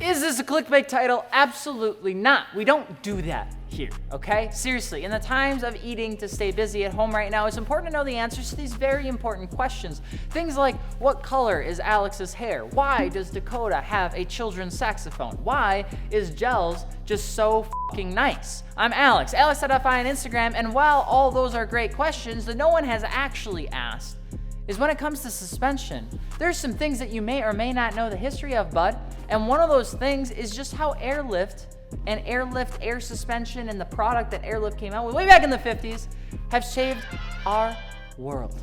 Is this a clickbait title? Absolutely not. We don't do that here, okay? Seriously, in the times of eating to stay busy at home right now, it's important to know the answers to these very important questions. Things like, what color is Alex's hair? Why does Dakota have a children's saxophone? Why is Gels just so fucking nice? I'm Alex, Alex.fi on Instagram, and while all those are great questions, that no one has actually asked is when it comes to suspension, there's some things that you may or may not know the history of, bud. And one of those things is just how Airlift and Airlift air suspension and the product that Airlift came out with way back in the 50s have saved our world.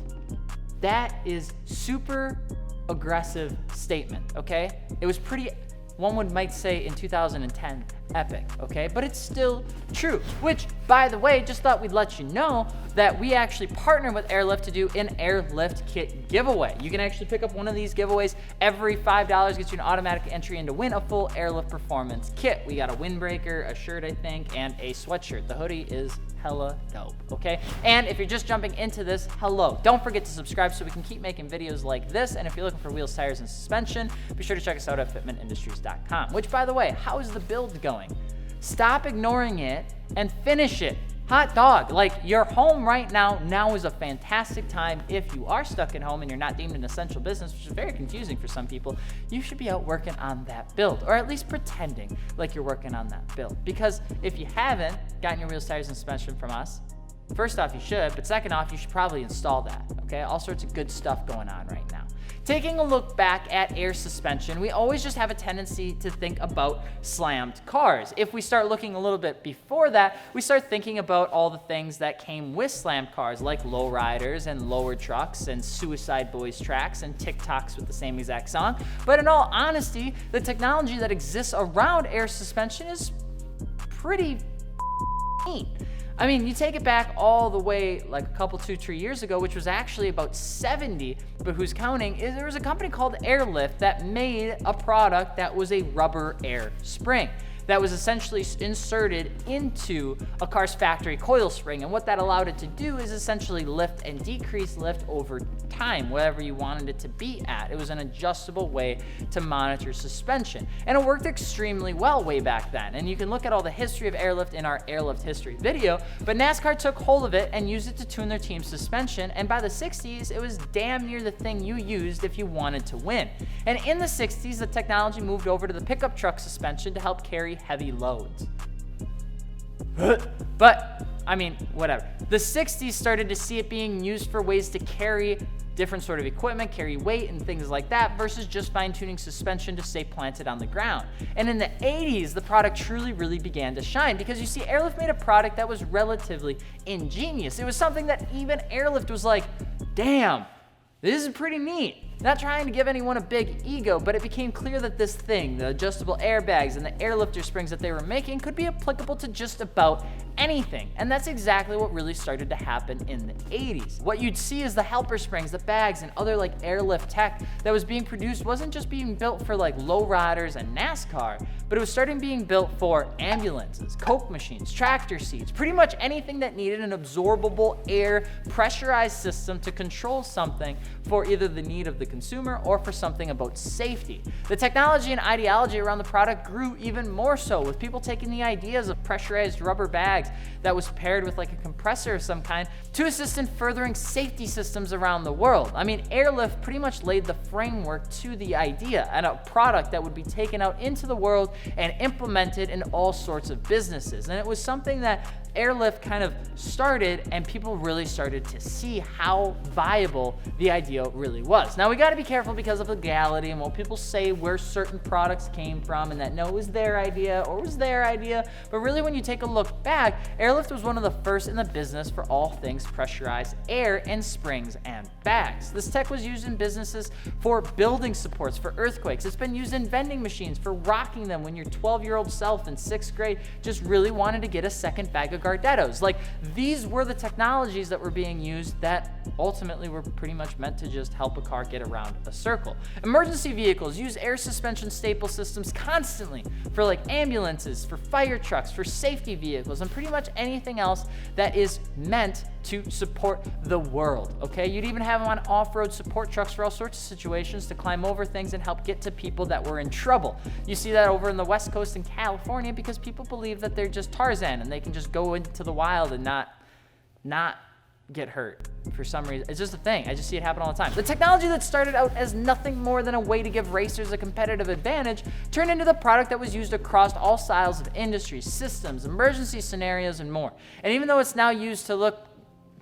That is super aggressive statement, okay? It was pretty, one might say in 2010, epic, okay? But it's still true, which, by the way, just thought we'd let you know that we actually partnered with Airlift to do an Airlift kit giveaway. You can actually pick up one of these giveaways. Every $5 gets you an automatic entry in to win a full Airlift performance kit. We got a windbreaker, a shirt, I think, and a sweatshirt. The hoodie is hella dope, okay? And if you're just jumping into this, hello. Don't forget to subscribe so we can keep making videos like this. And if you're looking for wheels, tires, and suspension, be sure to check us out at fitmentindustries.com. Which, by the way, how is the build going? Stop ignoring it and finish it. Hot dog, like you're home right now. Now is a fantastic time. If you are stuck at home and you're not deemed an essential business, which is very confusing for some people, you should be out working on that build, or at least pretending like you're working on that build. Because if you haven't gotten your wheels, tires, and suspension from us, first off, you should, but second off, you should probably install that, okay? All sorts of good stuff going on right now. Taking a look back at air suspension, we always just have a tendency to think about slammed cars. If we start looking a little bit before that, we start thinking about all the things that came with slammed cars, like lowriders and lower trucks and Suicide Boys tracks and TikToks with the same exact song. But in all honesty, the technology that exists around air suspension is pretty neat. I mean, you take it back all the way like a couple, 2-3 years ago, which was actually about 70, but who's counting, is there was a company called Airlift that made a product that was a rubber air spring that was essentially inserted into a car's factory coil spring. And what that allowed it to do is essentially lift and decrease lift over time, whatever you wanted it to be at. It was an adjustable way to monitor suspension. And it worked extremely well way back then. And you can look at all the history of Airlift in our Airlift history video, but NASCAR took hold of it and used it to tune their team's suspension. And by the 60s, it was damn near the thing you used if you wanted to win. And in the 60s, the technology moved over to the pickup truck suspension to help carry heavy loads. But, I mean, whatever. The 60s started to see it being used for ways to carry different sort of equipment, carry weight and things like that, versus just fine-tuning suspension to stay planted on the ground. And in the 80s, the product truly really began to shine because you see, Airlift made a product that was relatively ingenious. It was something that even Airlift was like, damn, this is pretty neat. Not trying to give anyone a big ego, but it became clear that this thing, the adjustable airbags and the airlifter springs that they were making, could be applicable to just about anything. And that's exactly what really started to happen in the 80s. What you'd see is the helper springs, the bags, and other like airlift tech that was being produced wasn't just being built for like lowriders and NASCAR, but it was starting being built for ambulances, Coke machines, tractor seats, pretty much anything that needed an absorbable air pressurized system to control something for either the need of the consumer or for something about safety. The technology and ideology around the product grew even more so, with people taking the ideas of pressurized rubber bags that was paired with like a compressor of some kind to assist in furthering safety systems around the world. I mean, Airlift pretty much laid the framework to the idea, and a product that would be taken out into the world and implemented in all sorts of businesses. And it was something that Airlift kind of started, and people really started to see how viable the idea really was. Now, we got to be careful because of legality and what people say where certain products came from, and that no, it was their idea or it was their idea. But really, when you take a look back, Airlift was one of the first in the business for all things pressurized air and springs and bags. This tech was used in businesses for building supports, for earthquakes. It's been used in vending machines for rocking them when your 12-year-old self in 6th grade just really wanted to get a second bag of Gardettos. Like, these were the technologies that were being used that ultimately were pretty much meant to just help a car get around a circle. Emergency vehicles use air suspension staple systems constantly for like ambulances, for fire trucks, for safety vehicles, and pretty much anything else that is meant to support the world, okay? You'd even have them on off-road support trucks for all sorts of situations to climb over things and help get to people that were in trouble. You see that over in the West Coast in California because people believe that they're just Tarzan and they can just go into the wild and not get hurt for some reason. It's just a thing. I just see it happen all the time. The technology that started out as nothing more than a way to give racers a competitive advantage turned into the product that was used across all styles of industries, systems, emergency scenarios, and more. And even though it's now used to look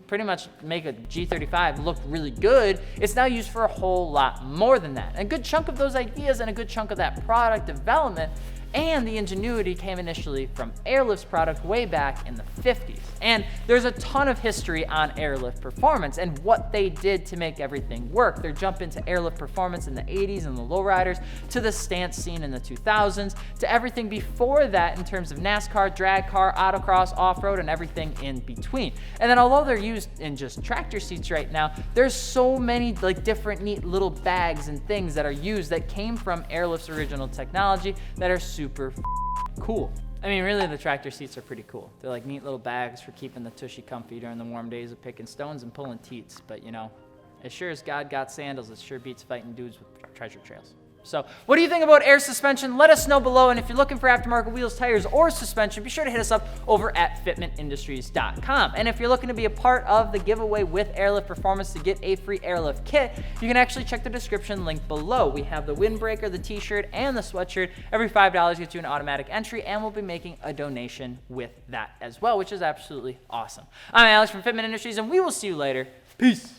pretty much make a G35 look really good, it's now used for a whole lot more than that. And a good chunk of those ideas and a good chunk of that product development and the ingenuity came initially from Airlift's product way back in the 50s. And there's a ton of history on Airlift Performance and what they did to make everything work. Their jump into Airlift Performance in the 80s and the lowriders, to the stance scene in the 2000s, to everything before that in terms of NASCAR, drag car, autocross, off-road, and everything in between. And then although they're used in just tractor seats right now, there's so many like different neat little bags and things that are used that came from Airlift's original technology that are super cool. I mean, really, the tractor seats are pretty cool. They're like neat little bags for keeping the tushy comfy during the warm days of picking stones and pulling teats. But you know, as sure as God got sandals, it sure beats fighting dudes with treasure trails. So what do you think about air suspension? Let us know below. And if you're looking for aftermarket wheels, tires, or suspension, be sure to hit us up over at fitmentindustries.com. And if you're looking to be a part of the giveaway with Airlift Performance to get a free Airlift kit, you can actually check the description link below. We have the windbreaker, the t-shirt, and the sweatshirt. Every $5 gets you an automatic entry, and we'll be making a donation with that as well, which is absolutely awesome. I'm Alex from Fitment Industries, and we will see you later. Peace.